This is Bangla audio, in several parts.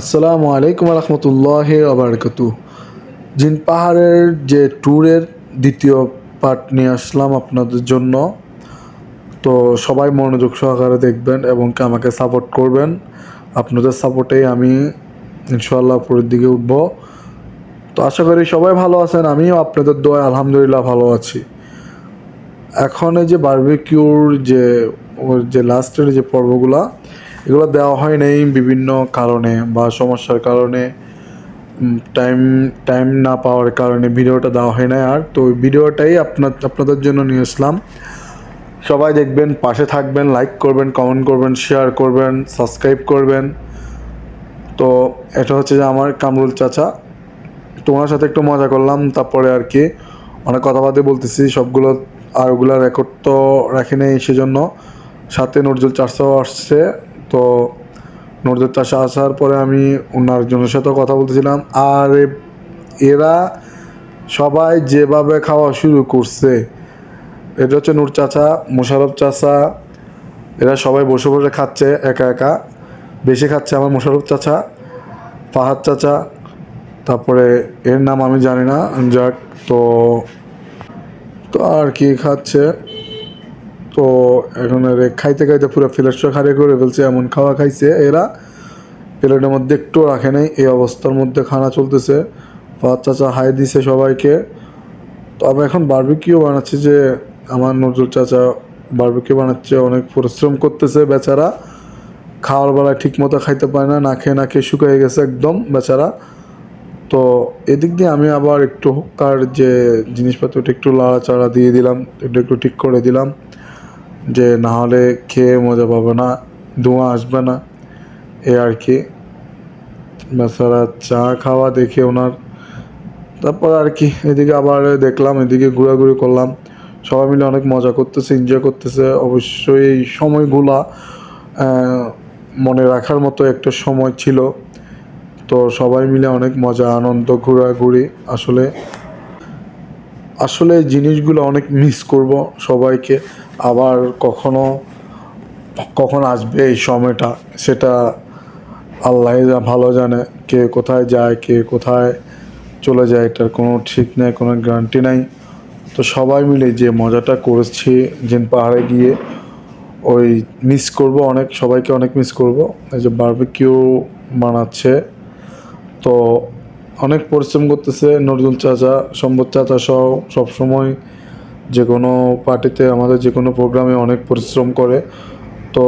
আসসালামু আলাইকুম রহমতুল্লাহ আবরকাতু। জিন পাহাড়ের যে ট্যুরের দ্বিতীয় পার্ট নিয়ে আসলাম আপনাদের জন্য। তো সবাই মনোযোগ সহকারে দেখবেন এবং আমাকে সাপোর্ট করবেন। আপনাদের সাপোর্টেই আমি ইনশাআল্লাহ উপরের দিকে উঠব। তো আশা করি সবাই ভালো আছেন, আমিও আপনাদের দোয়ায় আলহামদুলিল্লাহ ভালো আছি। এখন এই যে বারবিকিউর যে লাস্টের যে পর্বগুলা, এগুলো দেওয়া হয় নাই বিভিন্ন কারণে বা সমস্যার কারণে, টাইম টাইম না পাওয়ার কারণে ভিডিওটা দেওয়া হয় না। আর তো ভিডিওটাই আপনাদের জন্য নিয়ে আসলাম। সবাই দেখবেন, পাশে থাকবেন, লাইক করবেন, কমেন্ট করবেন, শেয়ার করবেন, সাবস্ক্রাইব করবেন। তো এটা হচ্ছে যে আমার কামরুল চাচা। তোমার সাথে একটু মজা করলাম, তারপরে আর কি অনেক কথাবার্তা বলতেছি, সবগুলো আর ওগুলো রেকর্ড তো রাখি নেই, সেজন্য সাথে নজরুল চাচাও আসছে। তো নজরুল চাচা আসার পরে আমি অন্য আরেকজনের সাথেও কথা বলতেছিলাম। আর এরা সবাই যেভাবে খাওয়া শুরু করছে, এটা হচ্ছে নূর চাচা, মোশারফ চাচা, এরা সবাই বসে বসে খাচ্ছে একা একা। বেশি খাচ্ছে আমার মোশারফ চাচা, ফাহাদ চাচা, তারপরে এর নাম আমি জানি না, যাক। তো তো আর কি খাচ্ছে। তো এখন খাইতে খাইতে পুরো প্লেটটা খালি করে ফেলছে, এমন খাওয়া খাইছে এরা, প্লেটের মধ্যে একটু রাখে নেই। এই অবস্থার মধ্যে খানা চলতেছে। ফাহাদ চাচা হাই দিছে সবাইকে। তো আমি এখন বারবিকিউ বানাচ্ছি, যে আমার নজরুল চাচা বারবিকিউ বানাচ্ছে, অনেক পরিশ্রম করতেছে বেচারা। খাওয়ার বেলায় ঠিক মতো খাইতে পারে না, না খেয়ে না খেয়ে শুকিয়ে গেছে একদম বেচারা। তো এদিক দিয়ে আমি আবার একটু হুক্কার যে জিনিসপত্রটা একটু লাড়াচাড়া দিয়ে দিলাম, এটা একটু ঠিক করে দিলাম, যে না হলে খেয়ে মজা পাবে না, ধোঁয়া আসবে না, এ আর কি। বেচারা চা খাওয়া দেখে ওনার, তারপর আর কি এদিকে আবার দেখলাম, এদিকে ঘোরাঘুরি করলাম। সবাই মিলে অনেক মজা করতেছে, এনজয় করতেছে। অবশ্যই এই সময়গুলা মনে রাখার মতো একটা সময় ছিল। তো সবাই মিলে অনেক মজা, আনন্দ, ঘোরাঘুরি। আসলে আসলে জিনিসগুলো অনেক মিস করব সবাইকে। আবার কখন আসবে এই সময়টা, সেটা আল্লাহ ভালো জানে। কে কোথায় যায়, কে কোথায় চলে যায়, এটার কোনো ঠিক নেই, কোনো গ্যারান্টি নাই। তো সবাই মিলে যে মজাটা করেছি জিন পাহাড়ে গিয়ে, ওই মিস করব অনেক, সবাইকে অনেক মিস করব। এই যে বারবিকিউ বানাচ্ছে, তো অনেক পরিশ্রম করতেছে নজরুল চাচা, সম্পদ চাচা সহ। সবসময় যে কোনো পার্টিতে, আমাদের যে কোনো প্রোগ্রামে অনেক পরিশ্রম করে। তো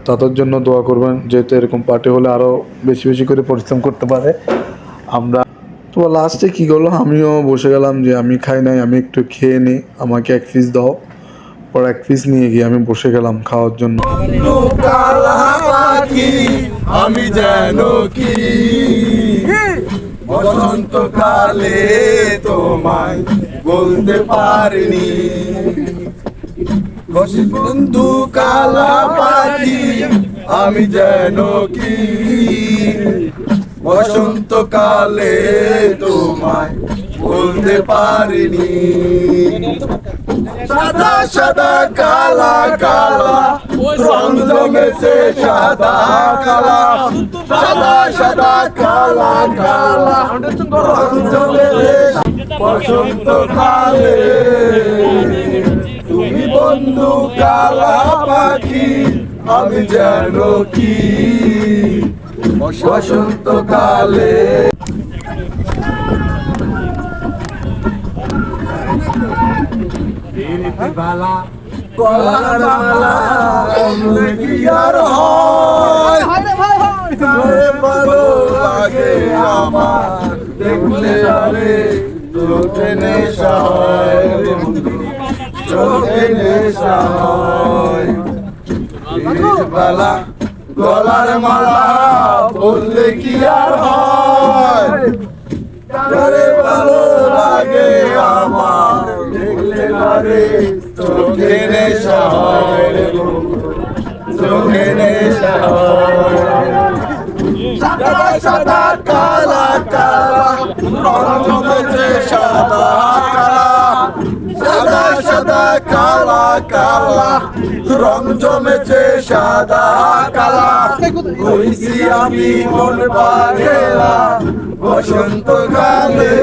তাদের জন্য দোয়া করবেন, যেহেতু এরকম পার্টি হলে আরও বেশি বেশি করে পরিশ্রম করতে পারে। আমরা তো লাস্টে কী করলো, আমিও বসে গেলাম, যে আমি খাই নাই, আমি একটু খেয়ে নিই, আমাকে এক পিস দাও। পর এক পিস নিয়ে গিয়ে আমি বসে গেলাম খাওয়ার জন্য। আমি যেন কি বসন্তকালে তোমায় বলতে পারিনি, বন্ধু কালা পাখি আমি যেন কি বসন্তকালে তোমায় বলতে পারিনি। সাদা সাদা কালা কালা রং জমেছে, সাদা কালা সাদা সাদা কালা কালা রং জমেছে বসন্তকালে। তুমি বন্ধু কালা পাখি আমি যেন কি বসন্তকালে। গলার মালা বললে কি আর হয়, ভালো লাগে আমার দেখলে আরে চোখে নেশা হয়, চোখে নেশা হয়। বালা গলার মালা বললে কি আর হয়, ভালো লাগে আমার দেখলে আরে চোখে নেশা হয়, চোখে নেশা হয়। সাদা সাদা কালা কালা রং জমেছে, সাদা কালা সাদা সাদা কালা কালা রং জমেছে সাদা কালা হইছি আমি মন পাগেলা বসন্তকালে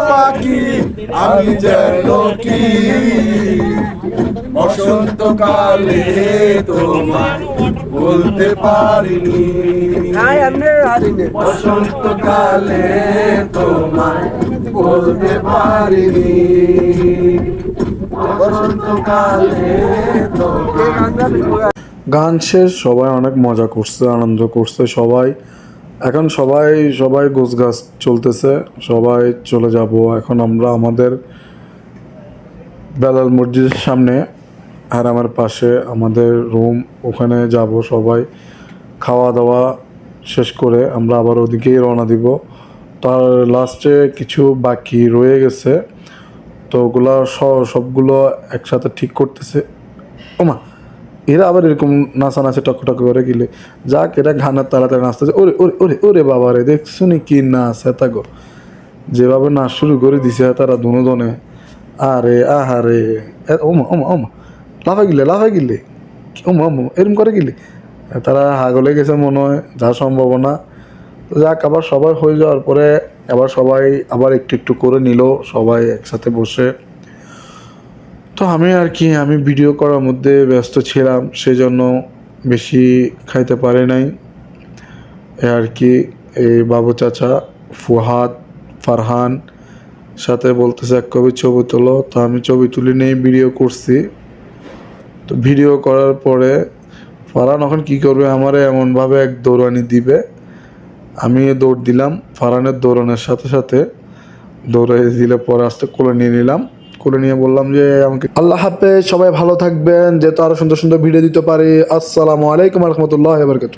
পাখি আমি যেন কি বসন্তকালে তোমায় বলতে পারিনি বসন্তকালে তোমায় বলতে পারিনি বসন্তকালে তোমায়। গান শেষ, সবাই অনেক মজা করছে, আনন্দ করছে সবাই। এখন সবাই গোছগাছ চলতেছে, সবাই চলে যাব। এখন আমরা আমাদের বেলাল মসজিদের সামনে হারামের পাশে আমাদের রুম, ওখানে যাব সবাই। খাওয়া দাওয়া শেষ করে আমরা আবার ওদিকেই রওনা দিব। তার লাস্টে কিছু বাকি রয়ে গেছে, তো ওগুলা সবগুলো একসাথে ঠিক করতেছে। ওমা, এরা আবার এরকম নাচানাচি টক করে গেলে যাক, এটা ঘানার তাড়াতাড়ি নাচতেছে। ওরে ওরে ওরে ওরে বাবা রে, দেখছো নি কি নাচ হেতা গো, যেভাবে নাচ শুরু করে দিছে তারা দুজনে। আরে আহারে, ওমা ওমা ওমা, লাফাই গিলে ওমা ওমা এরম করে গেলে তারা হাগলে গেছে মনে হয়, যা সম্ভাবনা। যাক, আবার সবাই হয়ে যাওয়ার পরে আবার সবাই আবার একটু একটু করে নিল সবাই একসাথে বসে। তো আমি ভিডিও করার মধ্যে ব্যস্ত ছিলাম, সেজন্য বেশি খাইতে পারি নাই। আর কি এই বাবু চাচা ফুহাদ ফারহান সাথে বলতেছে এক কবি ছবি তোলো, তো আমি ছবি তুলে নিয়ে ভিডিও করছি। তো ভিডিও করার পরে ফারহান এখন কী করবে, আমারে এমনভাবে এক দৌড়ানি দিবে, আমি দৌড় দিলাম। ফারহানের দৌড়ানোর সাথে সাথে দৌড়ে দিলে পরে আস্তে কোলে নিয়ে নিলাম, কোলে নিয়ে বললাম যে আমাকে আল্লাহ হাফেজ, সবাই ভালো থাকবেন, যেহেতু আরও সুন্দর সুন্দর ভিডিও দিতে পারি। আসসালামু আলাইকুম রহমতুল্লাহ বারকাতুহু।